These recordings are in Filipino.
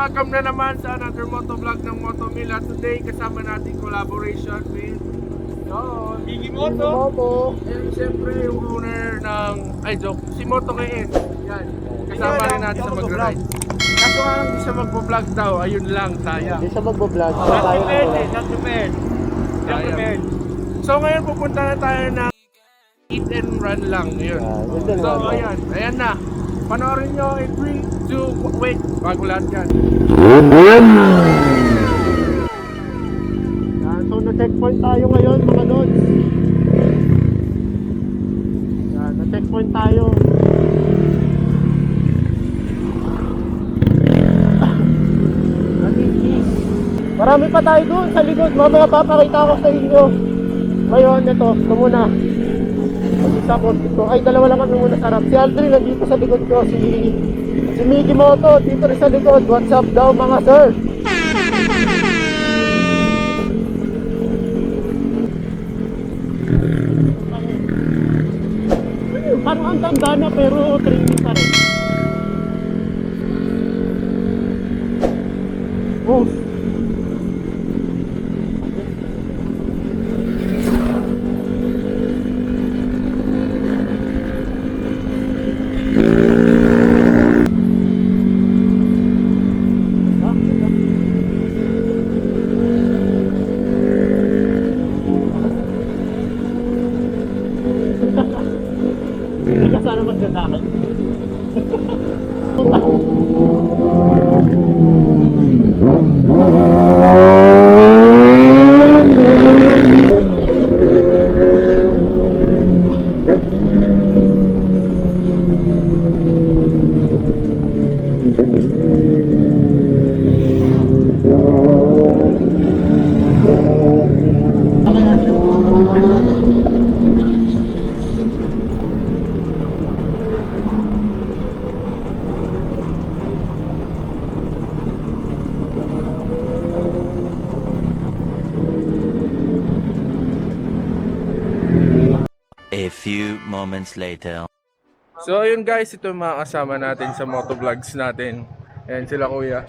welcome na naman sa another motovlog ng Motomillah. Today kasama natin collaboration with Biggy Moto. And siyempre yung owner ng, si MotoKs. Yan, kasama rin natin sa mag-ride. Kaso nga hindi siya magpo-vlog daw, ayun lang, sayang. Hindi siya magpo-vlog. Not prepared. So ngayon pupunta na tayo ng eat and run lang yun. So ayan na. Panoorin nyo in 3, 2, wait, bago lahat yan. So na-checkpoint tayo ngayon mga lods. Na-checkpoint tayo. Marami pa tayo doon sa likod. Mamaya papakita ko sa inyo. Ngayon, ito muna. Mag-isa ko dito. Ay, dalawa lang kami muna sa harap. Si Aldrin nandito sa likod ko. Si Biggy Moto dito rin sa likod. What's up daw mga sir? Parang ang tanda na pero training pa rin. Oh. Sana magdadakan. A few moments later. So ayun guys, ito yung mga kasama natin sa motovlogs natin. Ayan sila kuya.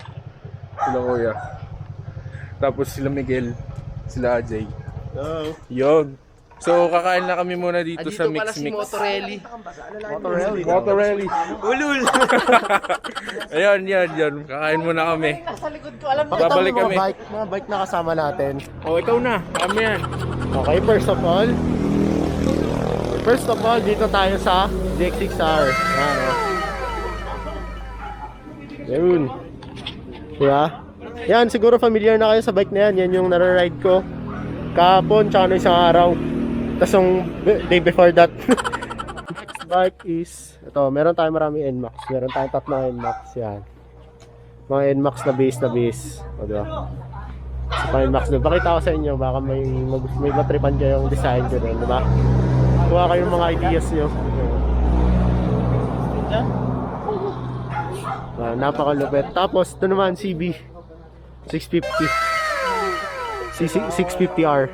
Tapos sila Miguel, sila Ajay. Hello. Yun. So kakain na kami muna dito sa Dito pala si Motorelli. Motorelli. Ulul. Ayun. Kakain muna kami. Nasa likod ko, alam mo. Babalik kami. Mga bike na kasama natin. Oh, ikaw na. Kami yan. Okay, first of all, dito tayo sa GX6R. Yun. Diba? Yan, siguro familiar na kayo sa bike na yan. Yan yung nare-ride ko kahapon, tsaka no isang araw. Tapos yung day before that. Next bike is, ito, meron tayong maraming NMAX. Meron tayong tatlong NMAX. Yan. Mga NMAX na base. O, diba? Sa mga NMAX doon. Pakita ko sa inyo, baka may matripan kayo yung design ko doon, diba? Kuha kayong mga ideas nyo. Napakalupit. Tapos ito naman CB 650 650R.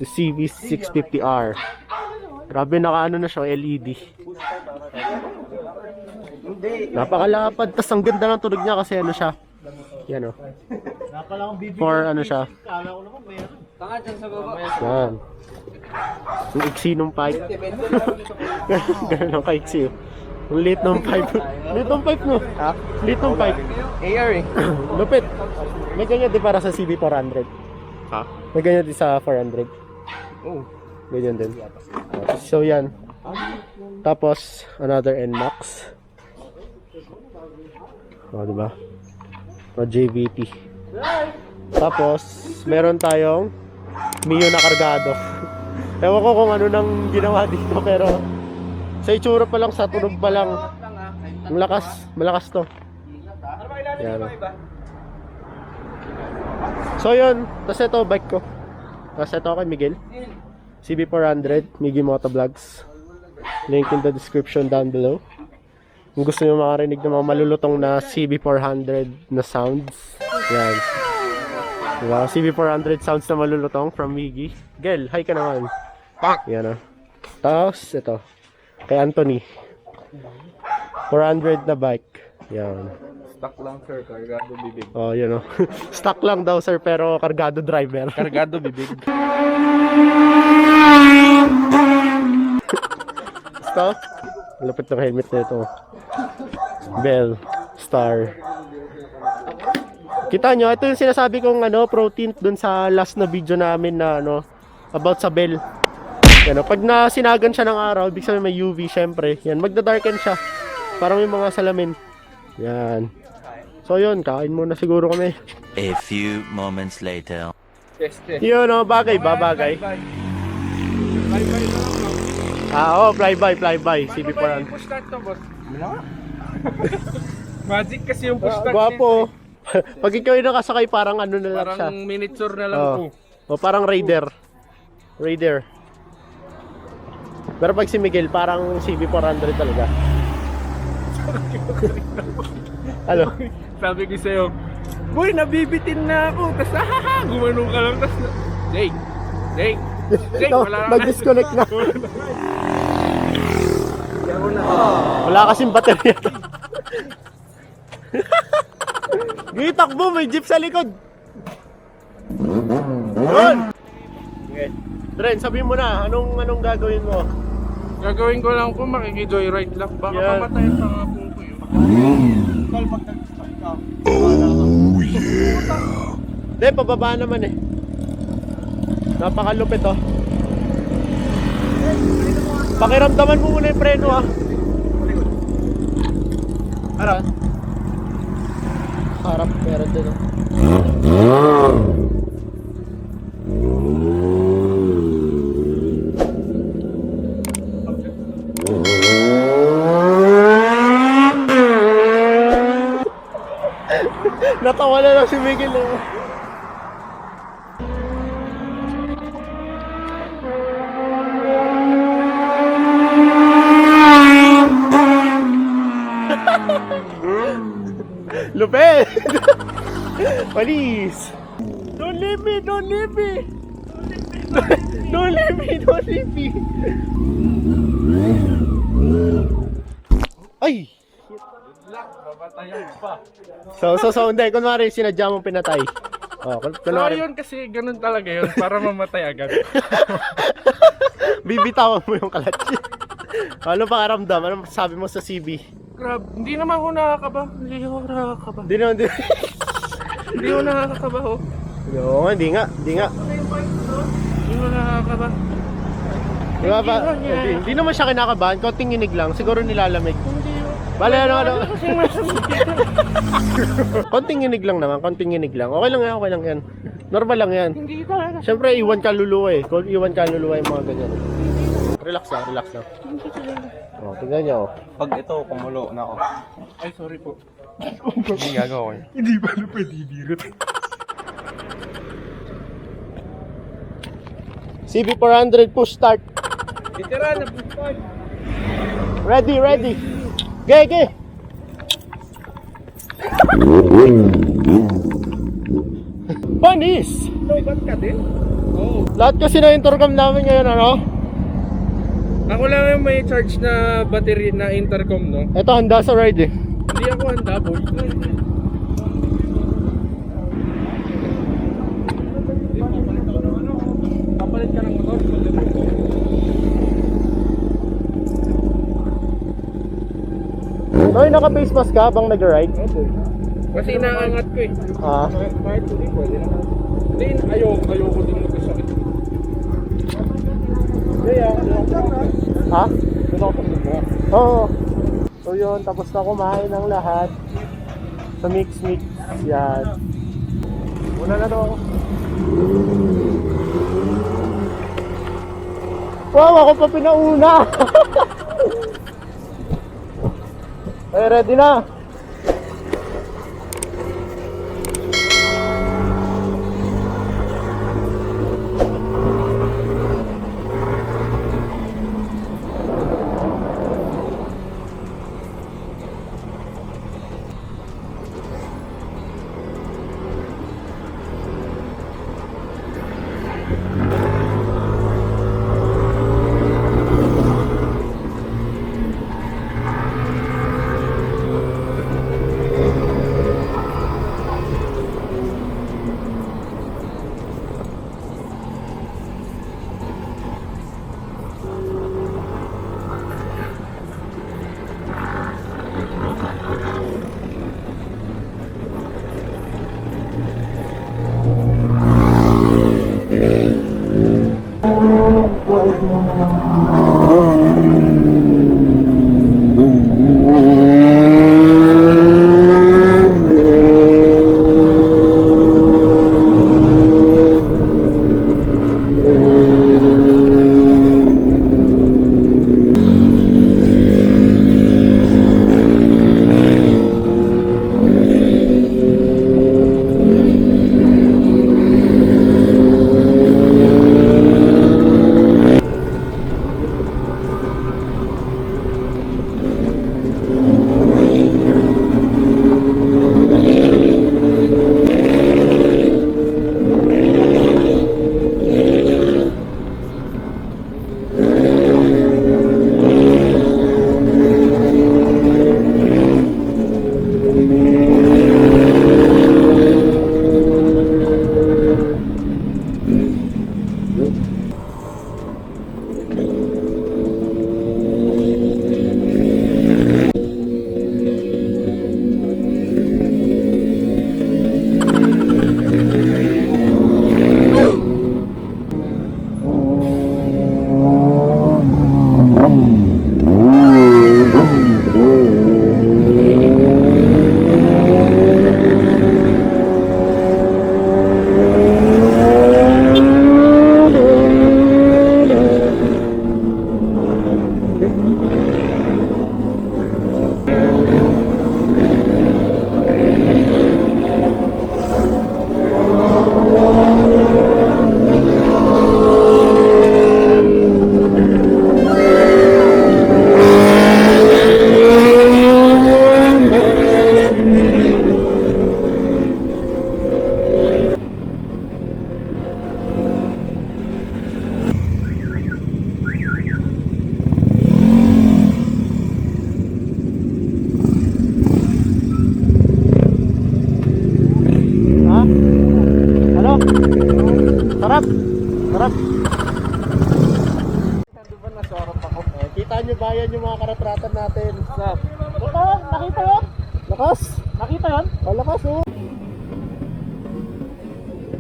CB 650R. Grabe, naka na siya, LED. Napakalapad. Tas ang ganda ng tunog niya kasi ano siya. Yan o. For ano siya. Yan. Ang iksi nung pipe. Ganun ang kaiksi. Ang liit ng pipe. Liit ng pipe no? Ha? Liit ng pipe. AR eh. Lupit. May ganyan din para sa CB400. Ha? May ganyan din sa 400. Oh. Ganyan din. So yan. Tapos another NMAX. O, diba? O, JVT. Tapos meron tayong Mio na kargado. Ewan ko kung ano nang ginawa dito, pero sa itsura pa lang, sa tunog pa lang, malakas to. Yan. So yun, tapos ito bike ko. Tapos ito kay Miguel, CB400, Miggy Motovlogs. Link in the description down below. Kung gusto nyo makarinig ng mga malulutong na CB400 na sounds, yan. Diba? CB400 sounds na malulutong from Miggy. Gel, hi ka naman. Yan o. Tapos, ito. Kay Anthony. 400 na bike. Yan. Stock lang sir, kargado bibig. Oh, yun o. Stock lang daw sir, pero kargado driver. Kargado bibig. Ito, lapit ng helmet na ito. Bell, Star. Kita nyo, ito yung sinasabi kong pro tint dun sa last na video namin na about sa bell. Yan, pag nasinagan siya ng araw, ibig sabihin may UV syempre. Yan, magda-darken siya. Parang yung mga salamin. Yan. So yun, kain muna siguro kami. A few moments later. Yun bagay ba? Bagay. Flyby. CB400. Push start to, boss. Magic kasi yung push start. Gwapo. Pag ikaw yung nakasakay, parang na lang siya. Parang miniature na lang po. O parang Raider. Pero pag si Miguel, parang CB400 talaga. Ano? Sabi ko sa'yo, boy, nabibitin na ako. Tapos gumanong ka lang. Tapos, Jake, wala na. Nag-disconnect na. Wala kasing baterya to. Gitakbo, may jeep sa likod. Yun. Okay. Dren, sabihin mo na, anong gagawin mo? Gagawin ko lang po, makikijoyride lang. Baka Yan. pamatay sa mga po ko yun. Hindi, pababa naman eh. Napakalupit oh. Pakiramdaman mo muna yung preno ah. Harap. Harap, meron din oh. Natawa na lang si Miguel oh. Lupet! Police! Don't leave me! Don't leave me! Don't leave me! Don't leave me! Ay! Babatayan pa. So, hindi. Kunwari, sinadya mong pinatay. Oh, So kunwari, yun kasi ganun talaga yun para mamatay agad. bibitawan mo yung clutch. Ano pa karamdam? Ano sabi mo sa CB? Grab, hindi naman ako nakakaba. Hindi ako nakakaba. Hindi naman din. Hindi ako nakakaba ho. Oo, hindi nga. Hindi ako nakakaba. Diba ba? Hindi naman siya kinakabahan. Konting inig lang. Siguro nilalamig. Bale, ano. Konting inig lang naman. Konting inig lang. Okay lang yan. Okay lang yan. Normal lang yan. Hindi talaga. Siyempre, iwan kaluluwa eh. Iwan kaluluwa yung mga ganyan. Relax lang. Oh, tingnan niyo oh. Pag ito, kumulo na ako. Ay, sorry po. Hindi gagawa ko. Hindi ba na pwede ibirot? CB400 push start. Itira na po. Ready. Ge. Panis! Ba't ka din? Oo. Lahat kasi na intercom namin ngayon, ano? Ako lang yung may charge na battery na intercom, no? Ito, handa sa ride eh. Hindi ako handa, boy. Kapalit ka ng motor. Noy, naka-face mask ka bang nag-ride? Kasi inaangat ko eh. Ah. Kahit hindi, pwede naman. Hindi, ayoko din magkasakit. Ha? Oo. So yun, tapos na kumain ng lahat. Sa mix. Yan. Una na daw ako. Wow, ako pa pinauna. Ay, ready na. Sarap! Sarap! Kita nyo ba yan yung mga karatratan natin? Sarap! Ito! Nakita yun? Lakas! Nakita yun? Oh, lakas oh!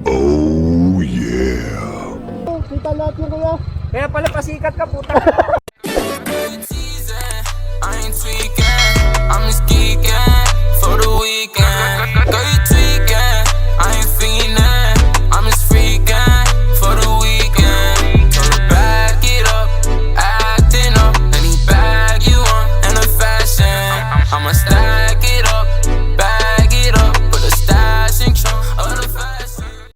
Oh yeah! Kita lahat yun kuya! Kaya pala pasikat ka puta.